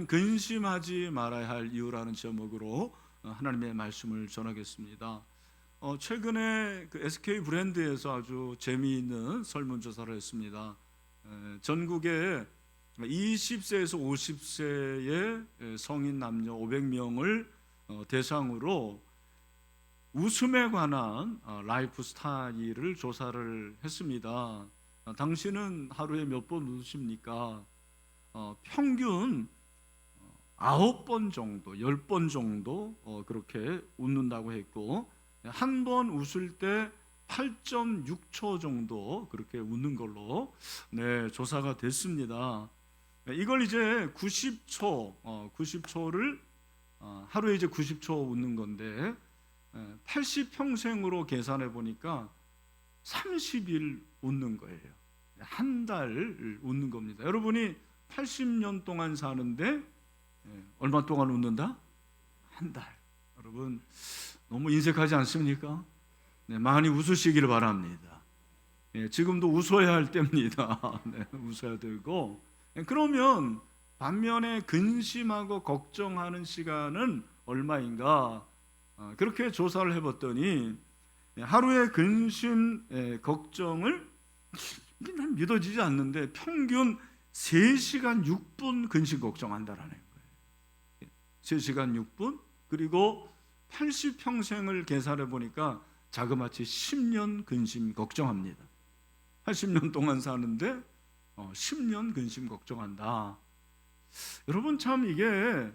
오늘은 근심하지 말아야 할 이유라는 제목으로 하나님의 말씀을 전하겠습니다. 최근에 그 SK 브랜드에서 아주 재미있는 설문조사를 했습니다. 전국에 20세에서 50세의 성인 남녀 500명을 대상으로 웃음에 관한 라이프 스타일을 조사를 했습니다. 당신은 하루에 몇 번 웃으십니까? 평균 9번 정도, 10번 정도 그렇게 웃는다고 했고, 한 번 웃을 때 8.6초 정도 그렇게 웃는 걸로 조사가 됐습니다. 이걸 이제 90초를 하루에 이제 90초 웃는 건데 80평생으로 계산해 보니까 30일 웃는 거예요. 한 달 웃는 겁니다. 여러분이 80년 동안 사는데 얼마 동안 웃는다? 한 달. 여러분 너무 인색하지 않습니까? 많이 웃으시기를 바랍니다. 지금도 웃어야 할 때입니다. 웃어야 되고. 그러면 반면에 근심하고 걱정하는 시간은 얼마인가? 그렇게 조사를 해봤더니 하루에 근심, 걱정을 믿어지지 않는데 평균 3시간 6분 근심 걱정한다라는 거예요. 3시간 6분. 그리고 80평생을 계산해 보니까 자그마치 10년 근심 걱정합니다. 80년 동안 사는데 10년 근심 걱정한다. 여러분 참 이게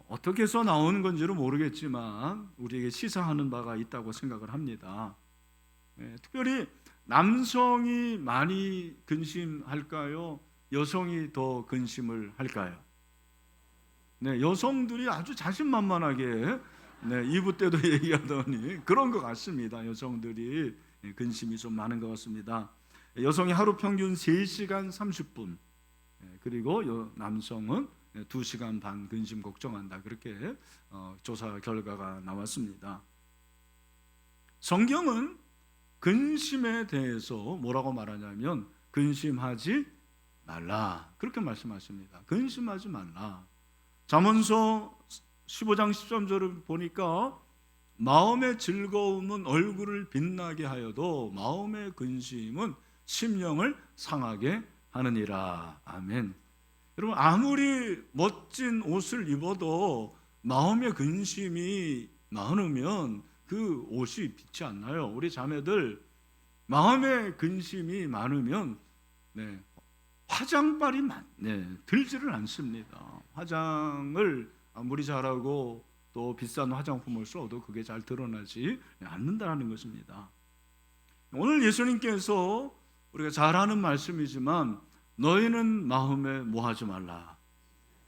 어떻게 해서 나오는 건지는 모르겠지만 우리에게 시사하는 바가 있다고 생각을 합니다. 특별히 남성이 많이 근심할까요? 여성이 더 근심을 할까요? 여성들이 아주 자신만만하게 2부 때도 얘기하더니 그런 것 같습니다. 여성들이 근심이 좀 많은 것 같습니다. 여성이 하루 평균 3시간 30분, 그리고 남성은 2시간 반 근심 걱정한다. 그렇게 조사 결과가 나왔습니다. 성경은 근심에 대해서 뭐라고 말하냐면 근심하지 말라. 그렇게 말씀하십니다. 근심하지 말라. 잠언서 15장 13절을 보니까 마음의 즐거움은 얼굴을 빛나게 하여도 마음의 근심은 심령을 상하게 하느니라. 아멘. 여러분 아무리 멋진 옷을 입어도 마음의 근심이 많으면 그 옷이 빛이 안 나요. 우리 자매들 마음의 근심이 많으면 화장빨이 들지를 않습니다. 화장을 아무리 잘하고 또 비싼 화장품을 써도 그게 잘 드러나지 않는다는 것입니다. 오늘 예수님께서 우리가 잘 아는 말씀이지만 너희는 마음에 뭐하지 말라,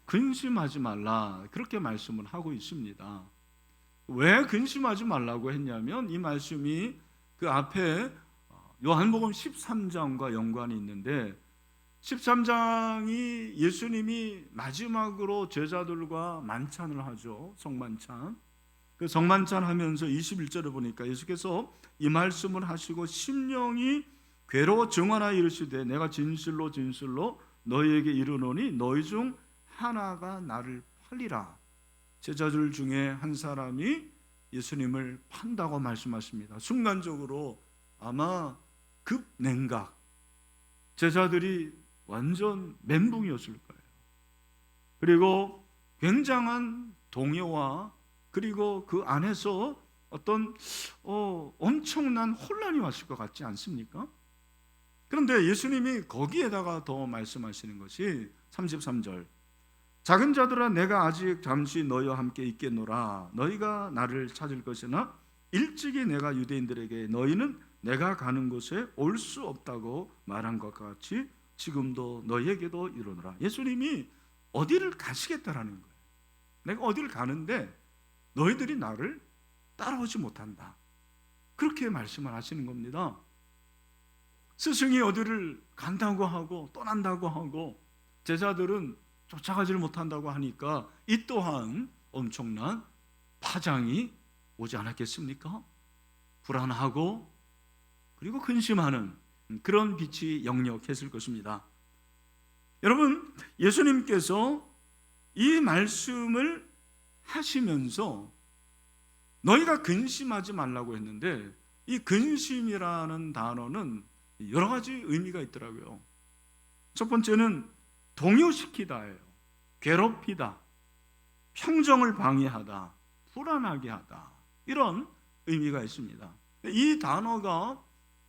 근심하지 말라, 그렇게 말씀을 하고 있습니다. 왜 근심하지 말라고 했냐면 이 말씀이 그 앞에 요한복음 13장과 연관이 있는데 13장이 예수님이 마지막으로 제자들과 만찬을 하죠. 성만찬. 그 성만찬 하면서 21절에 보니까 예수께서 이 말씀을 하시고 심령이 괴로워 증언하여 이르시되 내가 진실로 진실로 너희에게 이르노니 너희 중 하나가 나를 팔리라. 제자들 중에 한 사람이 예수님을 판다고 말씀하십니다. 순간적으로 아마 급냉각, 제자들이 완전 멘붕이었을 거예요. 그리고 굉장한 동요와 그리고 그 안에서 어떤 엄청난 혼란이 왔을 것 같지 않습니까? 그런데 예수님이 거기에다가 더 말씀하시는 것이 33절 작은 자들아 내가 아직 잠시 너희와 함께 있겠노라. 너희가 나를 찾을 것이나 일찍이 내가 유대인들에게 너희는 내가 가는 곳에 올 수 없다고 말한 것 같이 지금도 너희에게도 이르노라. 예수님이 어디를 가시겠다라는 거예요. 내가 어디를 가는데 너희들이 나를 따라오지 못한다. 그렇게 말씀을 하시는 겁니다. 스승이 어디를 간다고 하고 떠난다고 하고 제자들은 쫓아가지를 못한다고 하니까 이 또한 엄청난 파장이 오지 않았겠습니까? 불안하고 그리고 근심하는 그런 빛이 역력했을 것입니다. 여러분 예수님께서 이 말씀을 하시면서 너희가 근심하지 말라고 했는데, 이 근심이라는 단어는 여러 가지 의미가 있더라고요. 첫 번째는 동요시키다예요. 괴롭히다, 평정을 방해하다, 불안하게 하다, 이런 의미가 있습니다. 이 단어가,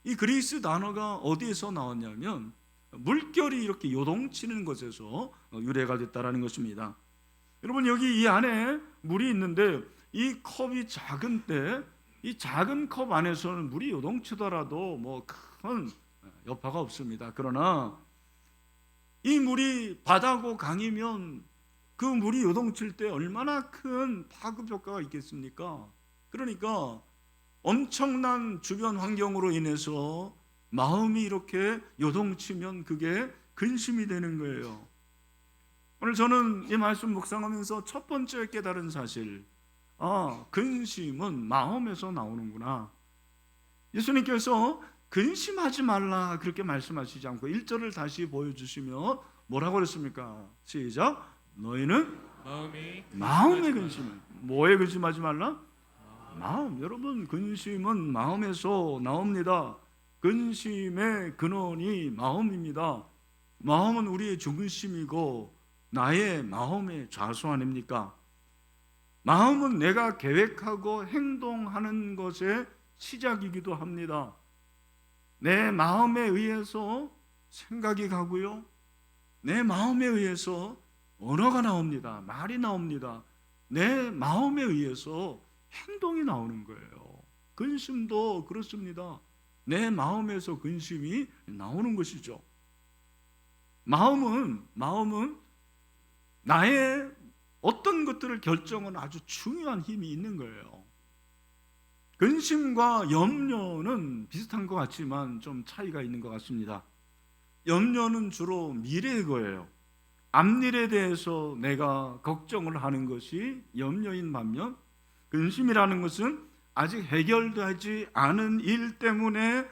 이 그리스 단어가 어디에서 나왔냐면 물결이 이렇게 요동치는 것에서 유래가 됐다라는 것입니다. 여러분, 여기 이 안에 물이 있는데 이 컵이 작은 때 이 작은 컵 안에서는 물이 요동치더라도 뭐 큰 여파가 없습니다. 그러나 이 물이 바다고 강이면 그 물이 요동칠 때 얼마나 큰 파급 효과가 있겠습니까? 그러니까 엄청난 주변 환경으로 인해서 마음이 이렇게 요동치면 그게 근심이 되는 거예요. 오늘 저는 이 말씀 묵상하면서 첫 번째 깨달은 사실, 근심은 마음에서 나오는구나. 예수님께서 근심하지 말라 그렇게 말씀하시지 않고 1절을 다시 보여주시며 뭐라고 그랬습니까? 시작. 너희는 마음에 근심. 뭐에 근심하지 말라? 마음. 여러분, 근심은 마음에서 나옵니다. 근심의 근원이 마음입니다. 마음은 우리의 중심이고 나의 마음의 좌수 아닙니까? 마음은 내가 계획하고 행동하는 것의 시작이기도 합니다. 내 마음에 의해서 생각이 가고요, 내 마음에 의해서 언어가 나옵니다. 말이 나옵니다. 내 마음에 의해서 행동이 나오는 거예요. 근심도 그렇습니다. 내 마음에서 근심이 나오는 것이죠. 마음은 나의 어떤 것들을 결정하는 아주 중요한 힘이 있는 거예요. 근심과 염려는 비슷한 것 같지만 좀 차이가 있는 것 같습니다. 염려는 주로 미래의 거예요. 앞일에 대해서 내가 걱정을 하는 것이 염려인 반면, 근심이라는 것은 아직 해결되지 않은 일 때문에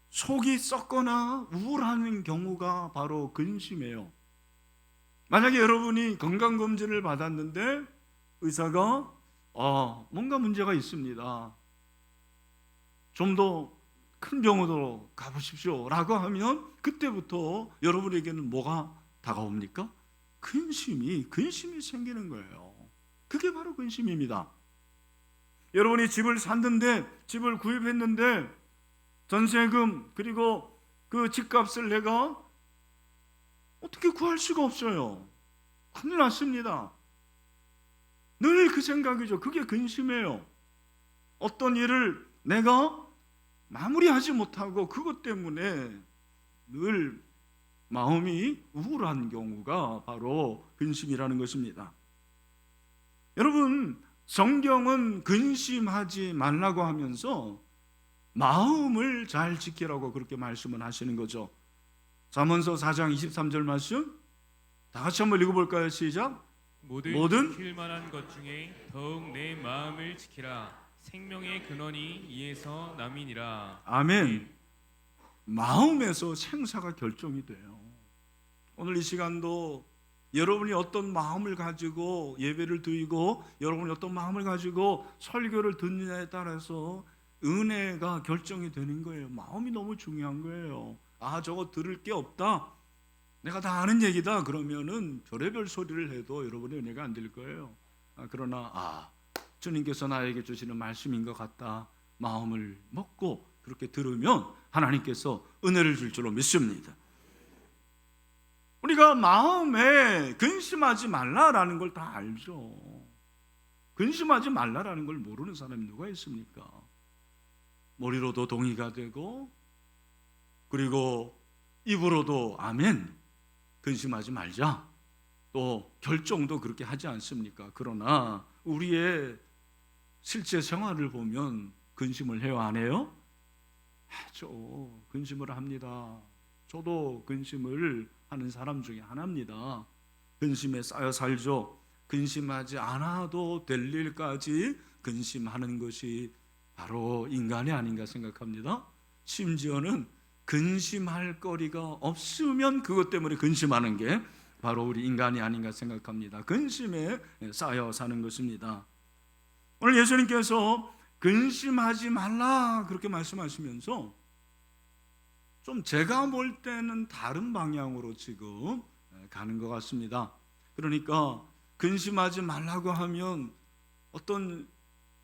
속이 썩거나 우울한 경우가 바로 근심이에요. 만약에 여러분이 건강검진을 받았는데 의사가 뭔가 문제가 있습니다, 좀 더 큰 병원으로 가보십시오 라고 하면 그때부터 여러분에게는 뭐가 다가옵니까? 근심이 생기는 거예요. 그게 바로 근심입니다. 여러분이 집을 샀는데, 집을 구입했는데 전세금 그리고 그 집값을 내가 어떻게 구할 수가 없어요. 큰일 났습니다. 늘 그 생각이죠. 그게 근심이에요. 어떤 일을 내가 마무리하지 못하고 그것 때문에 늘 마음이 우울한 경우가 바로 근심이라는 것입니다. 여러분, 성경은 근심하지 말라고 하면서 마음을 잘 지키라고 그렇게 말씀을 하시는 거죠. 잠언서 4장 23절 말씀 다 같이 한번 읽어볼까요? 시작. 모든 지킬 만한 것 중에 더욱 내 마음을 지키라. 생명의 근원이 이에서 남이니라. 아멘. 마음에서 생사가 결정이 돼요. 오늘 이 시간도 여러분이 어떤 마음을 가지고 예배를 드리고 여러분이 어떤 마음을 가지고 설교를 듣느냐에 따라서 은혜가 결정이 되는 거예요. 마음이 너무 중요한 거예요. 저거 들을 게 없다, 내가 다 아는 얘기다, 그러면은 별의별 소리를 해도 여러분의 은혜가 안 될 거예요. 그러나 주님께서 나에게 주시는 말씀인 것 같다, 마음을 먹고 그렇게 들으면 하나님께서 은혜를 줄 줄로 믿습니다. 우리가 마음에 근심하지 말라라는 걸 다 알죠. 근심하지 말라라는 걸 모르는 사람이 누가 있습니까? 머리로도 동의가 되고 그리고 입으로도 아멘, 근심하지 말자, 또 결정도 그렇게 하지 않습니까? 그러나 우리의 실제 생활을 보면 근심을 해요, 안 해요? 하죠. 근심을 합니다. 저도 근심을 하는 사람 중에 하나입니다. 근심에 쌓여 살죠. 근심하지 않아도 될 일까지 근심하는 것이 바로 인간이 아닌가 생각합니다. 심지어는 근심할 거리가 없으면 그것 때문에 근심하는 게 바로 우리 인간이 아닌가 생각합니다. 근심에 쌓여 사는 것입니다. 오늘 예수님께서 근심하지 말라 그렇게 말씀하시면서 좀 제가 볼 때는 다른 방향으로 지금 가는 것 같습니다. 그러니까 근심하지 말라고 하면 어떤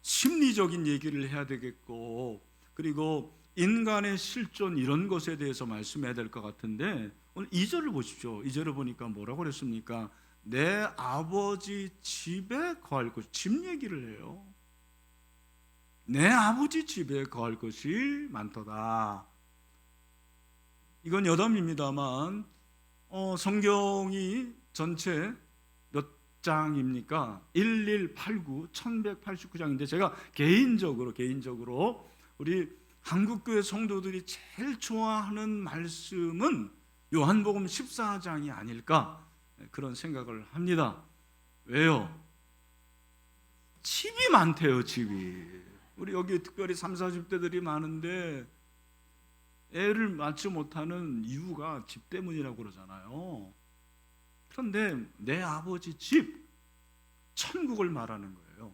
심리적인 얘기를 해야 되겠고, 그리고 인간의 실존 이런 것에 대해서 말씀해야 될 것 같은데, 오늘 2절을 보십시오. 2절을 보니까 뭐라고 그랬습니까? 내 아버지 집에 거할 곳, 집 얘기를 해요. 내 아버지 집에 거할 것이 많도다. 이건 여담입니다만 성경이 전체 몇 장입니까? 1189, 1189장인데 제가 개인적으로 우리 한국교회 성도들이 제일 좋아하는 말씀은 요한복음 14장이 아닐까 그런 생각을 합니다. 왜요? 집이 많대요. 집이. 우리 여기 특별히 30, 40대들이 많은데 애를 낳지 못하는 이유가 집 때문이라고 그러잖아요. 그런데 내 아버지 집, 천국을 말하는 거예요.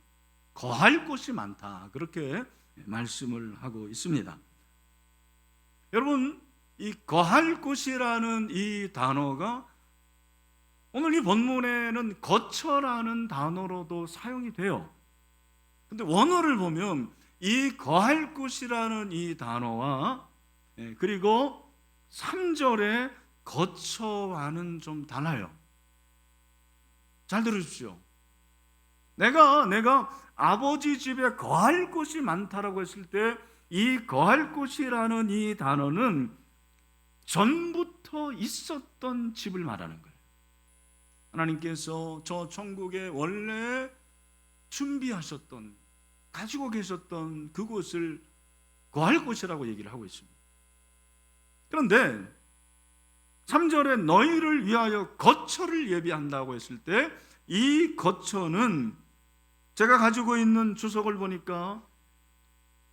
거할 곳이 많다 그렇게 말씀을 하고 있습니다. 여러분, 이 거할 곳이라는 이 단어가 오늘 이 본문에는 거처라는 단어로도 사용이 돼요. 근데 원어를 보면 이 거할 곳이라는 이 단어와 그리고 3절의 거처와는 좀 달라요. 잘 들으십시오. 내가 아버지 집에 거할 곳이 많다라고 했을 때 이 거할 곳이라는 이 단어는 전부터 있었던 집을 말하는 거예요. 하나님께서 저 천국에 원래 준비하셨던, 가지고 계셨던 그곳을 거할 곳이라고 얘기를 하고 있습니다. 그런데 3절에 너희를 위하여 거처를 예비한다고 했을 때 이 거처는 제가 가지고 있는 주석을 보니까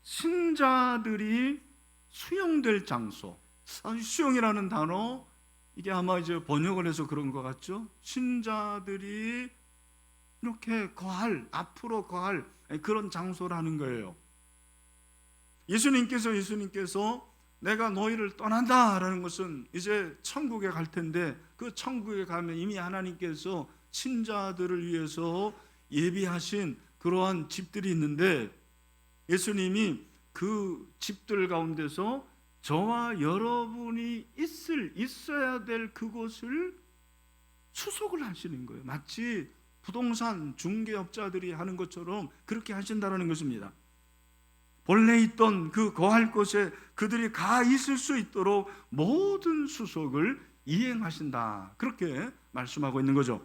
신자들이 수용될 장소. 수용이라는 단어, 이게 아마 이제 번역을 해서 그런 것 같죠? 신자들이 이렇게 거할, 앞으로 거할 그런 장소라는 거예요. 예수님께서 내가 너희를 떠난다라는 것은 이제 천국에 갈 텐데, 그 천국에 가면 이미 하나님께서 신자들을 위해서 예비하신 그러한 집들이 있는데, 예수님이 그 집들 가운데서 저와 여러분이 있어야 될 그곳을 수속을 하시는 거예요. 마치 부동산 중개업자들이 하는 것처럼 그렇게 하신다는 것입니다. 본래 있던 그 거할 곳에 그들이 가 있을 수 있도록 모든 수속을 이행하신다, 그렇게 말씀하고 있는 거죠.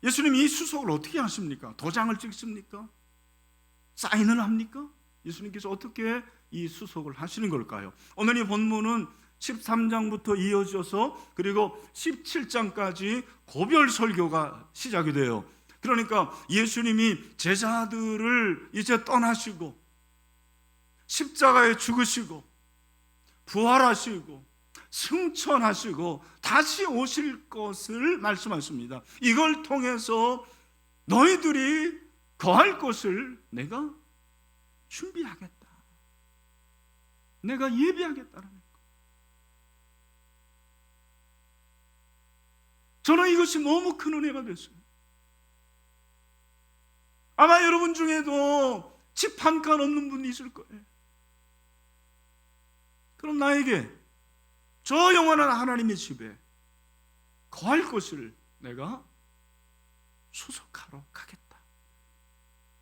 예수님이 이 수속을 어떻게 하십니까? 도장을 찍습니까? 사인을 합니까? 예수님께서 어떻게 이 수속을 하시는 걸까요? 오늘 이 본문은 13장부터 이어져서 그리고 17장까지 고별 설교가 시작이 돼요. 그러니까 예수님이 제자들을 이제 떠나시고 십자가에 죽으시고 부활하시고 승천하시고 다시 오실 것을 말씀하십니다. 이걸 통해서 너희들이 거할 곳을 내가 준비하겠다, 내가 예비하겠다라는 거. 저는 이것이 너무 큰 은혜가 됐어요. 아마 여러분 중에도 집 한 칸 없는 분이 있을 거예요. 그럼 나에게 저 영원한 하나님의 집에 거할 곳을 내가 수속하러 가겠다.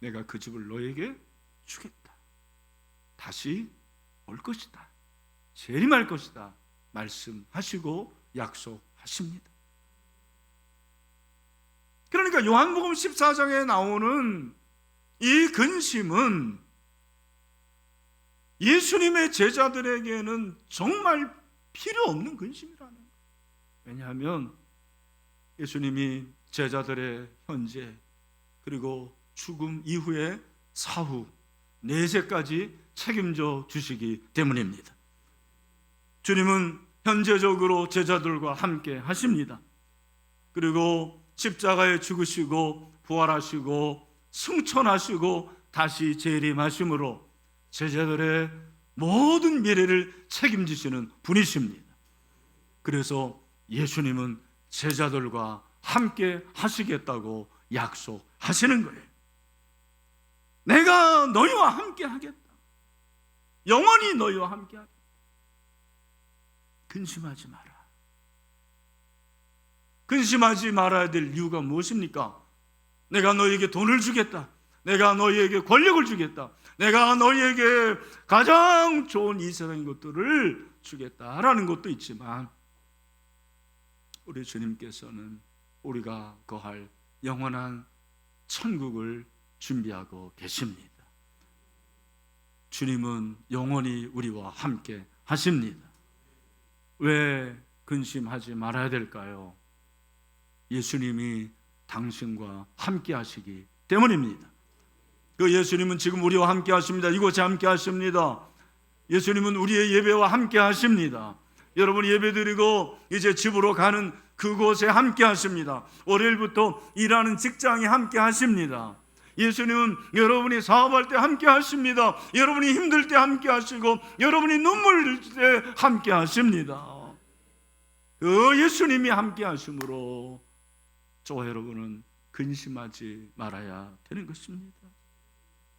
내가 그 집을 너에게 주겠다. 다시 올 것이다. 재림할 것이다. 말씀하시고 약속하십니다. 그러니까 요한복음 14장에 나오는 이 근심은 예수님의 제자들에게는 정말 필요 없는 근심이라는 거예요. 왜냐하면 예수님이 제자들의 현재 그리고 죽음 이후의 사후 내세까지 책임져 주시기 때문입니다. 주님은 현재적으로 제자들과 함께 하십니다. 그리고 십자가에 죽으시고 부활하시고 승천하시고 다시 재림하심으로 제자들의 모든 미래를 책임지시는 분이십니다. 그래서 예수님은 제자들과 함께 하시겠다고 약속하시는 거예요. 내가 너희와 함께 하겠다. 영원히 너희와 함께 하겠다. 근심하지 마라. 근심하지 말아야 될 이유가 무엇입니까? 내가 너희에게 돈을 주겠다. 내가 너희에게 권력을 주겠다. 내가 너희에게 가장 좋은 이 세상의 것들을 주겠다라는 것도 있지만 우리 주님께서는 우리가 거할 영원한 천국을 준비하고 계십니다. 주님은 영원히 우리와 함께 하십니다. 왜 근심하지 말아야 될까요? 예수님이 당신과 함께 하시기 때문입니다. 그 예수님은 지금 우리와 함께 하십니다. 이곳에 함께 하십니다. 예수님은 우리의 예배와 함께 하십니다. 여러분 예배드리고 이제 집으로 가는 그곳에 함께 하십니다. 월요일부터 일하는 직장에 함께 하십니다. 예수님은 여러분이 사업할 때 함께 하십니다. 여러분이 힘들 때 함께 하시고 여러분이 눈물 흘릴 때 함께 하십니다. 그 예수님이 함께 하심으로 저와 여러분은 근심하지 말아야 되는 것입니다.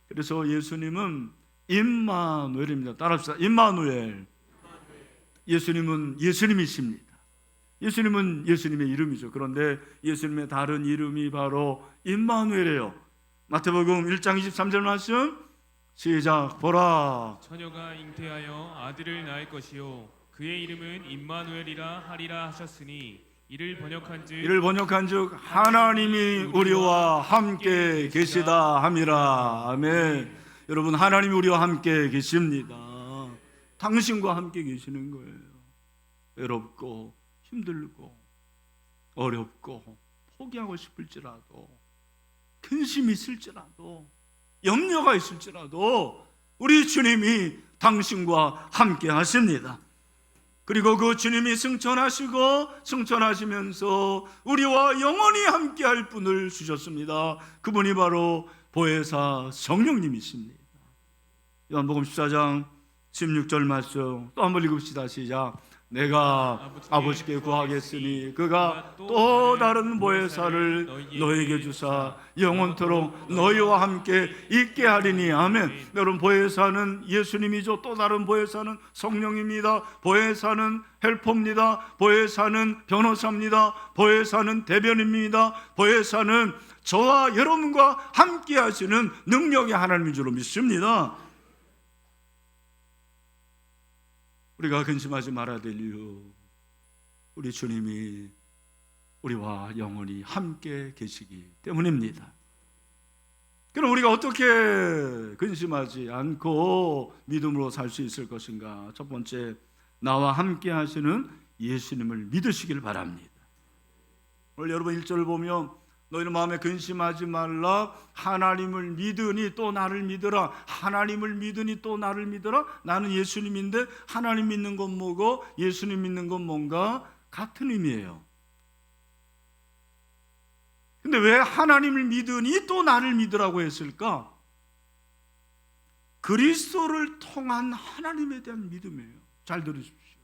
그래서 예수님은 임마누엘입니다. 따라합시다. 임마누엘. 예수님은 예수님이십니다. 예수님은 예수님의 이름이죠. 그런데 예수님의 다른 이름이 바로 임마누엘이에요. 마태복음 1장 23절 말씀 시작. 보라, 처녀가 잉태하여 아들을 낳을 것이요 그의 이름은 임마누엘이라 하리라 하셨으니 이를 번역한즉 하나님이 우리와 함께 계시다 함이라. 아멘. 여러분 하나님이 우리와 함께 계십니다. 당신과 함께 계시는 거예요. 외롭고 힘들고 어렵고 포기하고 싶을지라도 근심이 있을지라도 염려가 있을지라도 우리 주님이 당신과 함께 하십니다. 그리고 그 주님이 승천하시면서 우리와 영원히 함께할 분을 주셨습니다. 그분이 바로 보혜사 성령님이십니다. 요한복음 14장 16절 말씀 또 한번 읽읍시다. 시작. 내가 아버지께 구하겠으니 그가 또 다른 보혜사를 너에게 주사 영원토록 너희와 함께 있게 하리니. 아멘. 여러분 보혜사는 예수님이죠. 또 다른 보혜사는 성령입니다. 보혜사는 헬퍼입니다. 보혜사는 변호사입니다. 보혜사는 대변입니다. 보혜사는 저와 여러분과 함께 하시는 능력의 하나님인 줄로 믿습니다. 우리가 근심하지 말아야 될 이유, 우리 주님이 우리와 영원히 함께 계시기 때문입니다. 그럼 우리가 어떻게 근심하지 않고 믿음으로 살 수 있을 것인가? 첫 번째, 나와 함께 하시는 예수님을 믿으시길 바랍니다. 오늘 여러분 1절을 보면 너희는 마음에 근심하지 말라. 하나님을 믿으니 또 나를 믿으라. 하나님을 믿으니 또 나를 믿으라. 나는 예수님인데 하나님 믿는 건 뭐고 예수님 믿는 건 뭔가 같은 의미예요. 근데 왜 하나님을 믿으니 또 나를 믿으라고 했을까? 그리스도를 통한 하나님에 대한 믿음이에요. 잘 들으십시오.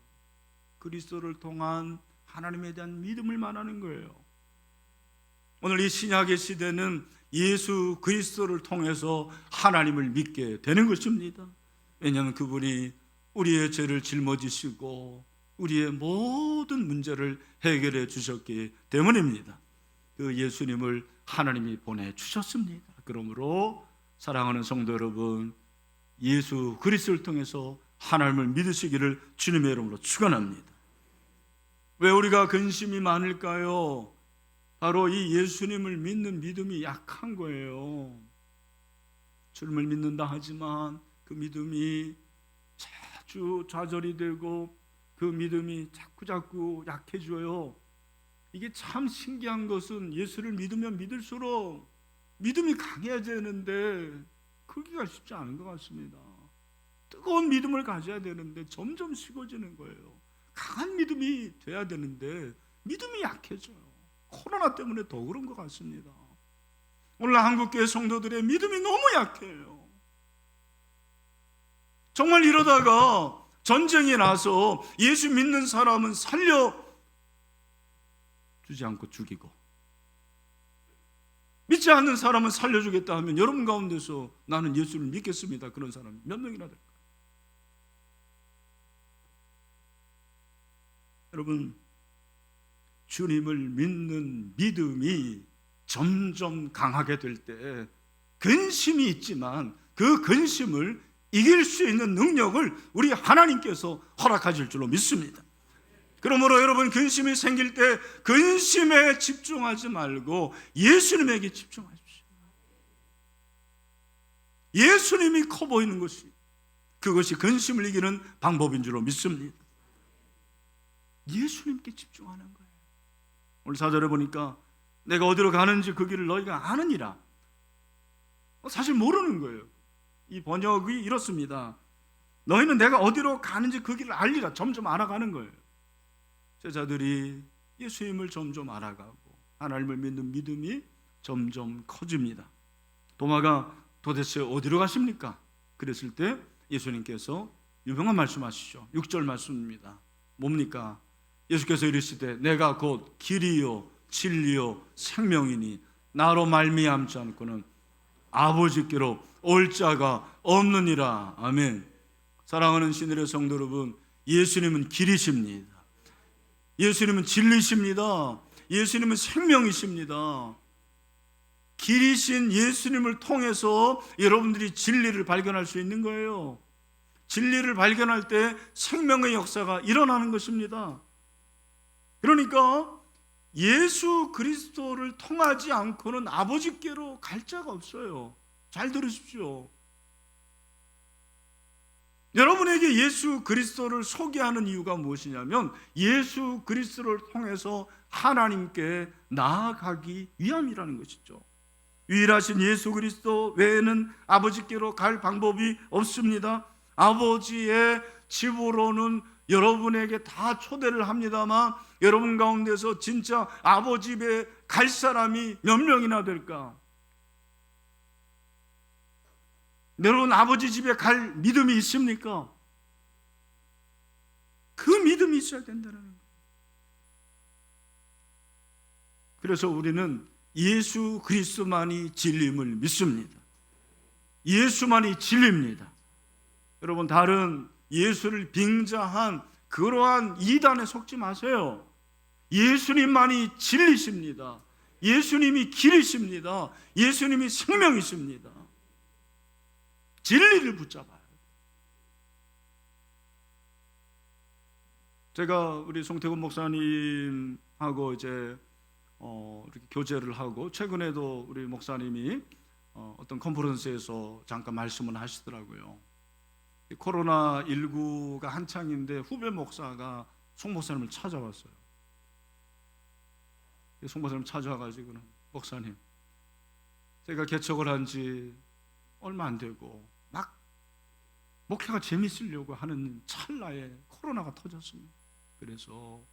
그리스도를 통한 하나님에 대한 믿음을 말하는 거예요. 오늘 이 신약의 시대는 예수 그리스도를 통해서 하나님을 믿게 되는 것입니다. 왜냐하면 그분이 우리의 죄를 짊어지시고 우리의 모든 문제를 해결해 주셨기 때문입니다. 그 예수님을 하나님이 보내주셨습니다. 그러므로 사랑하는 성도 여러분, 예수 그리스도를 통해서 하나님을 믿으시기를 주님의 이름으로 축원합니다. 왜 우리가 근심이 많을까요? 바로 이 예수님을 믿는 믿음이 약한 거예요. 주님을 믿는다 하지만 그 믿음이 자주 좌절이 되고 그 믿음이 자꾸 약해져요. 이게 참 신기한 것은 예수를 믿으면 믿을수록 믿음이 강해야 되는데 그러기가 쉽지 않은 것 같습니다. 뜨거운 믿음을 가져야 되는데 점점 식어지는 거예요. 강한 믿음이 돼야 되는데 믿음이 약해져요. 코로나 때문에 더 그런 것 같습니다. 오늘 한국교회 성도들의 믿음이 너무 약해요. 정말 이러다가 전쟁이 나서 예수 믿는 사람은 살려주지 않고 죽이고, 믿지 않는 사람은 살려주겠다 하면 여러분 가운데서 나는 예수를 믿겠습니다, 그런 사람 몇 명이나 될까요? 여러분, 주님을 믿는 믿음이 점점 강하게 될 때 근심이 있지만 그 근심을 이길 수 있는 능력을 우리 하나님께서 허락하실 줄로 믿습니다. 그러므로 여러분, 근심이 생길 때 근심에 집중하지 말고 예수님에게 집중하십시오. 예수님이 커 보이는 것이, 그것이 근심을 이기는 방법인 줄로 믿습니다. 예수님께 집중하는 거예요. 오늘 4절에 보니까 내가 어디로 가는지 그 길을 너희가 아느니라. 사실 모르는 거예요. 이 번역이 이렇습니다. 너희는 내가 어디로 가는지 그 길을 알리라. 점점 알아가는 거예요. 제자들이 예수님을 점점 알아가고 하나님을 믿는 믿음이 점점 커집니다. 도마가 도대체 어디로 가십니까? 그랬을 때 예수님께서 유명한 말씀하시죠. 6절 말씀입니다. 뭡니까? 예수께서 이르시되 내가 곧 길이요 진리요 생명이니 나로 말미암지 않고는 아버지께로 올 자가 없느니라. 아멘. 사랑하는 신들의 성도 여러분, 예수님은 길이십니다. 예수님은 진리십니다. 예수님은 생명이십니다. 길이신 예수님을 통해서 여러분들이 진리를 발견할 수 있는 거예요. 진리를 발견할 때 생명의 역사가 일어나는 것입니다. 그러니까 예수 그리스도를 통하지 않고는 아버지께로 갈 자가 없어요. 잘 들으십시오. 여러분에게 예수 그리스도를 소개하는 이유가 무엇이냐면 예수 그리스도를 통해서 하나님께 나아가기 위함이라는 것이죠. 유일하신 예수 그리스도 외에는 아버지께로 갈 방법이 없습니다. 아버지의 집으로는 여러분에게 다 초대를 합니다만 여러분 가운데서 진짜 아버지 집에 갈 사람이 몇 명이나 될까? 여러분, 아버지 집에 갈 믿음이 있습니까? 그 믿음이 있어야 된다는 거예요. 그래서 우리는 예수 그리스도만이 진리임을 믿습니다. 예수만이 진리입니다. 여러분, 다른 예수를 빙자한 그러한 이단에 속지 마세요. 예수님만이 진리십니다. 예수님이 길이십니다. 예수님이 생명이십니다. 진리를 붙잡아요. 제가 우리 송태근 목사님하고 이제 이렇게 교제를 하고, 최근에도 우리 목사님이 어떤 컨퍼런스에서 잠깐 말씀을 하시더라고요. 코로나19가 한창인데 후배 목사가 송 목사님을 찾아왔어요. 송 목사님 찾아와가지고는 목사님, 제가 개척을 한 지 얼마 안 되고 막 목회가 재밌으려고 하는 찰나에 코로나가 터졌습니다. 그래서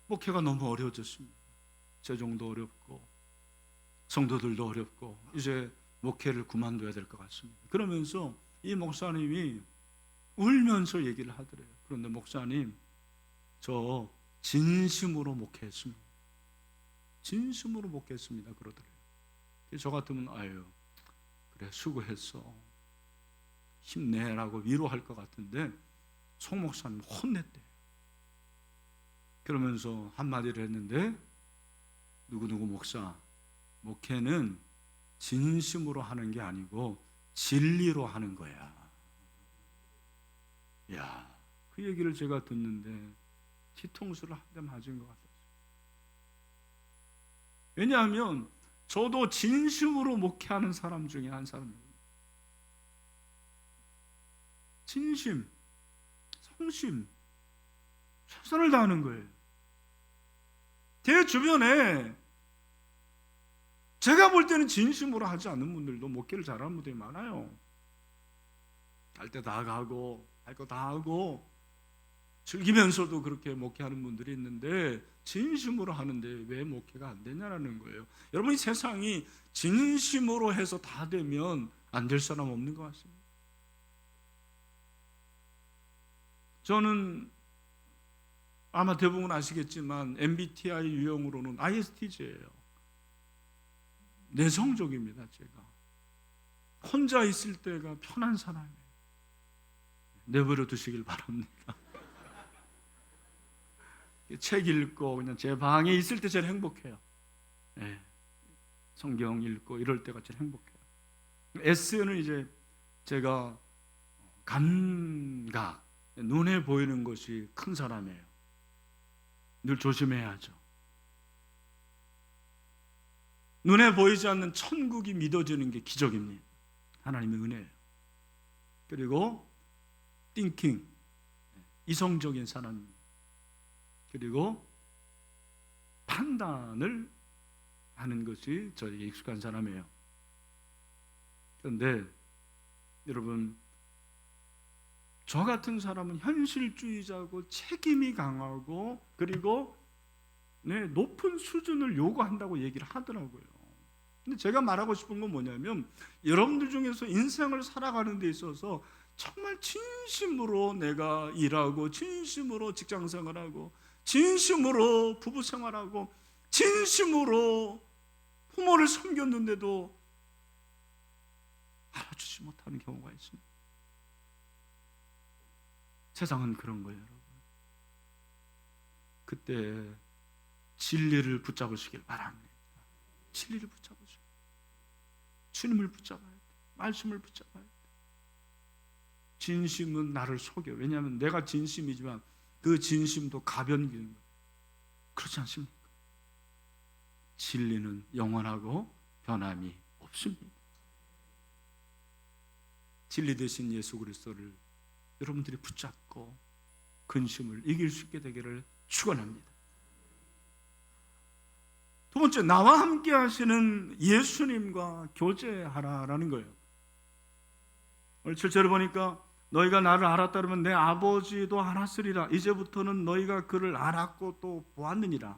목회가 너무 어려워졌습니다. 재정도 어렵고 성도들도 어렵고 이제 목회를 그만둬야 될 것 같습니다. 그러면서 이 목사님이 울면서 얘기를 하더래요. 그런데 목사님, 저 진심으로 목회했습니다. 진심으로 목회했습니다. 그러더래요. 저 같으면 아유 그래 수고했어, 힘내라고 위로할 것 같은데 송 목사님 혼냈대요. 그러면서 한마디를 했는데, 누구누구 목사, 목회는 진심으로 하는 게 아니고 진리로 하는 거야. 야, 그 얘기를 제가 듣는데 뒤통수를 한 대 맞은 것 같았어요. 왜냐하면 저도 진심으로 목회하는 사람 중에 한 사람이에요. 진심, 성심, 최선을 다하는 거예요. 제 주변에 제가 볼 때는 진심으로 하지 않는 분들도 목회를 잘하는 분들이 많아요. 갈 때 다 가고 할 거 다 하고 즐기면서도 그렇게 목회하는 분들이 있는데 진심으로 하는데 왜 목회가 안 되냐라는 거예요. 여러분, 이 세상이 진심으로 해서 다 되면 안 될 사람 없는 것 같습니다. 저는 아마 대부분 아시겠지만 MBTI 유형으로는 ISTJ예요. 내성적입니다. 제가 혼자 있을 때가 편한 사람이에요. 내버려 두시길 바랍니다. 책 읽고 그냥 제 방에 있을 때 제일 행복해요. 네. 성경 읽고 이럴 때가 제일 행복해요. S는 이제 제가 감각, 눈에 보이는 것이 큰 사람이에요. 늘 조심해야죠. 눈에 보이지 않는 천국이 믿어지는 게 기적입니다. 하나님의 은혜예요. 그리고 thinking, 이성적인 사람입니다. 그리고 판단을 하는 것이 저에게 익숙한 사람이에요. 그런데 여러분, 저 같은 사람은 현실주의자고 책임이 강하고 그리고 높은 수준을 요구한다고 얘기를 하더라고요. 근데 제가 말하고 싶은 건 뭐냐면, 여러분들 중에서 인생을 살아가는 데 있어서 정말 진심으로 내가 일하고 진심으로 직장생활하고 진심으로 부부생활하고 진심으로 부모를 섬겼는데도 알아주지 못하는 경우가 있습니다. 세상은 그런 거예요, 여러분. 그때 진리를 붙잡으시길 바랍니다. 진리를 붙잡으시고 주님을 붙잡아야 돼. 말씀을 붙잡아야 돼. 진심은 나를 속여. 왜냐하면 내가 진심이지만 그 진심도 가변기는 거예요. 그렇지 않습니까? 진리는 영원하고 변함이 없습니다. 진리 되신 예수 그리스도를 여러분들이 붙잡고 근심을 이길 수 있게 되기를 축원합니다. 두 번째, 나와 함께 하시는 예수님과 교제하라라는 거예요. 오늘 7절을 보니까 너희가 나를 알았다 그러면 내 아버지도 알았으리라. 이제부터는 너희가 그를 알았고 또 보았느니라.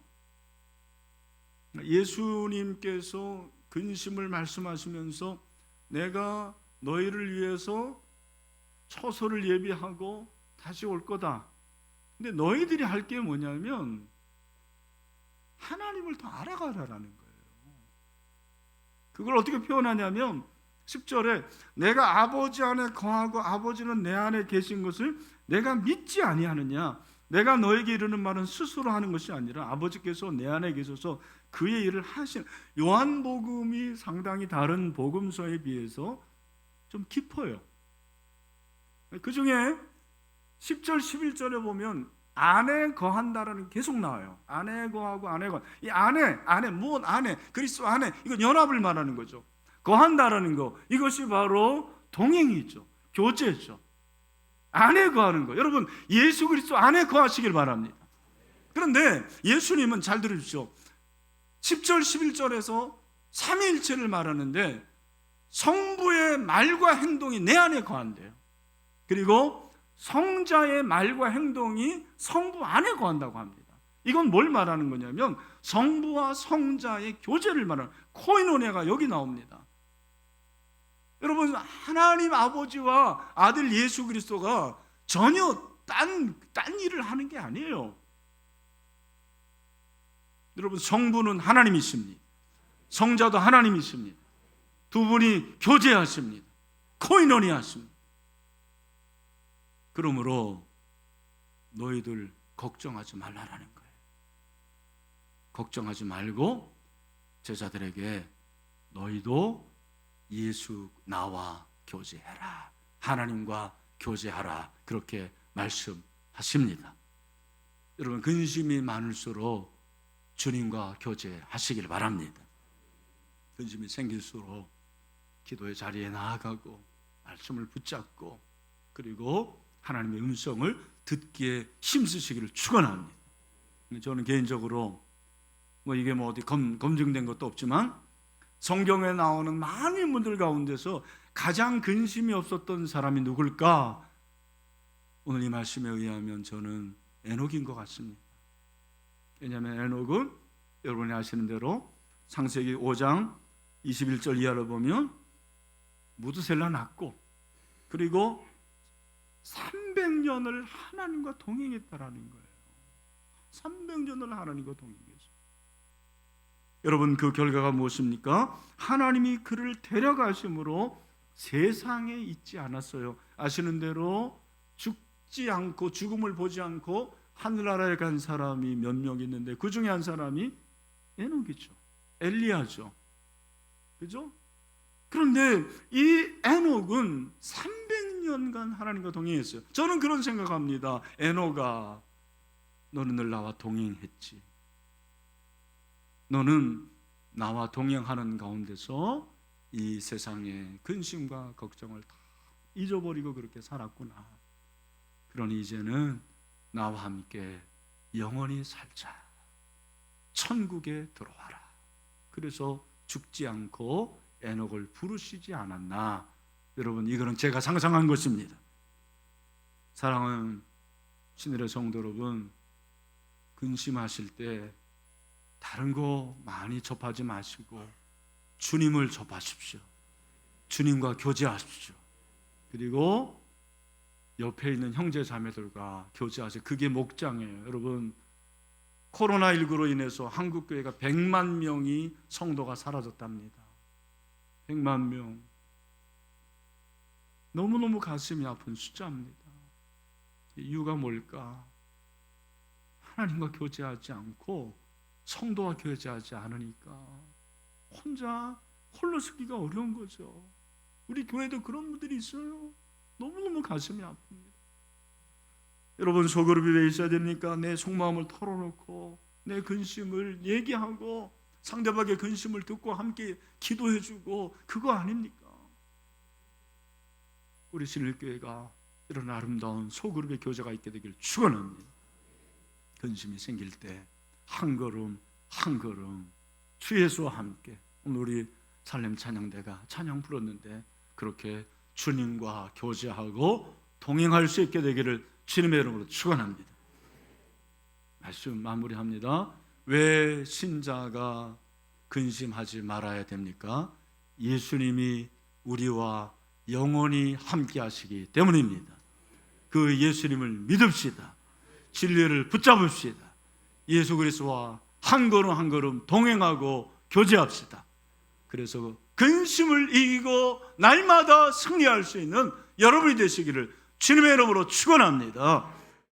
예수님께서 근심을 말씀하시면서 내가 너희를 위해서 처소를 예비하고 다시 올 거다. 근데 너희들이 할 게 뭐냐면 하나님을 더 알아가라라는 거예요. 그걸 어떻게 표현하냐면 10절에 내가 아버지 안에 거하고 아버지는 내 안에 계신 것을 내가 믿지 아니하느냐. 내가 너에게 이르는 말은 스스로 하는 것이 아니라 아버지께서 내 안에 계셔서 그의 일을 하시는. 요한복음이 상당히 다른 복음서에 비해서 좀 깊어요. 그 중에 10절 11절에 보면 안에 거한다라는 게 계속 나와요. 안에 거하고 안에 거. 이 안에 무엇 안에 그리스도 안에, 이건 연합을 말하는 거죠. 거한다라는 거, 이것이 바로 동행이죠. 교제죠. 안에 거하는 거. 여러분, 예수 그리스도 안에 거하시길 바랍니다. 그런데 예수님은 잘 들으십시오. 10절 11절에서 삼위일체를 말하는데 성부의 말과 행동이 내 안에 거한대요. 그리고 성자의 말과 행동이 성부 안에 거한다고 합니다. 이건 뭘 말하는 거냐면 성부와 성자의 교제를 말하는 코이노니아가 여기 나옵니다. 여러분, 하나님 아버지와 아들 예수 그리스도가 전혀 딴 일을 하는 게 아니에요. 여러분, 성부는 하나님이십니다. 성자도 하나님이십니다. 두 분이 교제하십니다. 코이노니아 하십니다. 그러므로 너희들 걱정하지 말라라는 거예요. 걱정하지 말고 제자들에게 너희도 예수 나와 교제해라. 하나님과 교제하라. 그렇게 말씀하십니다. 여러분, 근심이 많을수록 주님과 교제하시길 바랍니다. 근심이 생길수록 기도의 자리에 나아가고 말씀을 붙잡고 그리고 하나님의 음성을 듣기에 힘쓰시기를 축원합니다. 저는 개인적으로 이게 어디 검증된 것도 없지만 성경에 나오는 많은 분들 가운데서 가장 근심이 없었던 사람이 누굴까? 오늘 이 말씀에 의하면 저는 에녹인 것 같습니다. 왜냐하면 에녹은 여러분이 아시는 대로 창세기 5장 21절 이하를 보면 무드셀라 낳고 그리고 300년을 하나님과 동행했다라는 거예요. 300년을 하나님과 동행했어요. 여러분 그 결과가 무엇입니까? 하나님이 그를 데려가심으로 세상에 있지 않았어요. 아시는 대로 죽지 않고 죽음을 보지 않고 하늘나라에 간 사람이 몇 명 있는데 그 중에 한 사람이 에녹이죠. 엘리야죠. 그죠? 그런데 이 에녹은 300년간 하나님과 동행했어요. 저는 그런 생각합니다. 에녹아, 너는 늘 나와 동행했지. 너는 나와 동행하는 가운데서 이 세상의 근심과 걱정을 다 잊어버리고 그렇게 살았구나. 그러니 이제는 나와 함께 영원히 살자. 천국에 들어와라. 그래서 죽지 않고 에녹을 부르시지 않았나. 여러분 이거는 제가 상상한 것입니다. 사랑하는 신일의 성도 여러분, 근심하실 때 다른 거 많이 접하지 마시고 주님을 접하십시오. 주님과 교제하십시오. 그리고 옆에 있는 형제 자매들과 교제하세요. 그게 목장이에요. 여러분 코로나19로 인해서 한국교회가 100만 명이 성도가 사라졌답니다. 100만 명. 너무너무 가슴이 아픈 숫자입니다. 이유가 뭘까? 하나님과 교제하지 않고 성도와 교제하지 않으니까 혼자 홀로 서기가 어려운 거죠. 우리 교회도 그런 분들이 있어요. 너무너무 가슴이 아픕니다. 여러분 소그룹이 왜 있어야 됩니까? 내 속마음을 털어놓고 내 근심을 얘기하고 상대방의 근심을 듣고 함께 기도해주고 그거 아닙니까? 우리 신일교회가 이런 아름다운 소그룹의 교제가 있게 되기를 축원합니다. 근심이 생길 때 한 걸음 한 걸음 주 예수와 함께, 오늘 우리 살렘 찬양대가 찬양 불렀는데 그렇게 주님과 교제하고 동행할 수 있게 되기를 주님의 이름으로 축원합니다. 말씀 마무리합니다. 왜 신자가 근심하지 말아야 됩니까? 예수님이 우리와 영원히 함께 하시기 때문입니다. 그 예수님을 믿읍시다. 진리를 붙잡읍시다. 예수 그리스도와 한 걸음 한 걸음 동행하고 교제합시다. 그래서 근심을 이기고 날마다 승리할 수 있는 여러분이 되시기를 주님의 이름으로 축원합니다.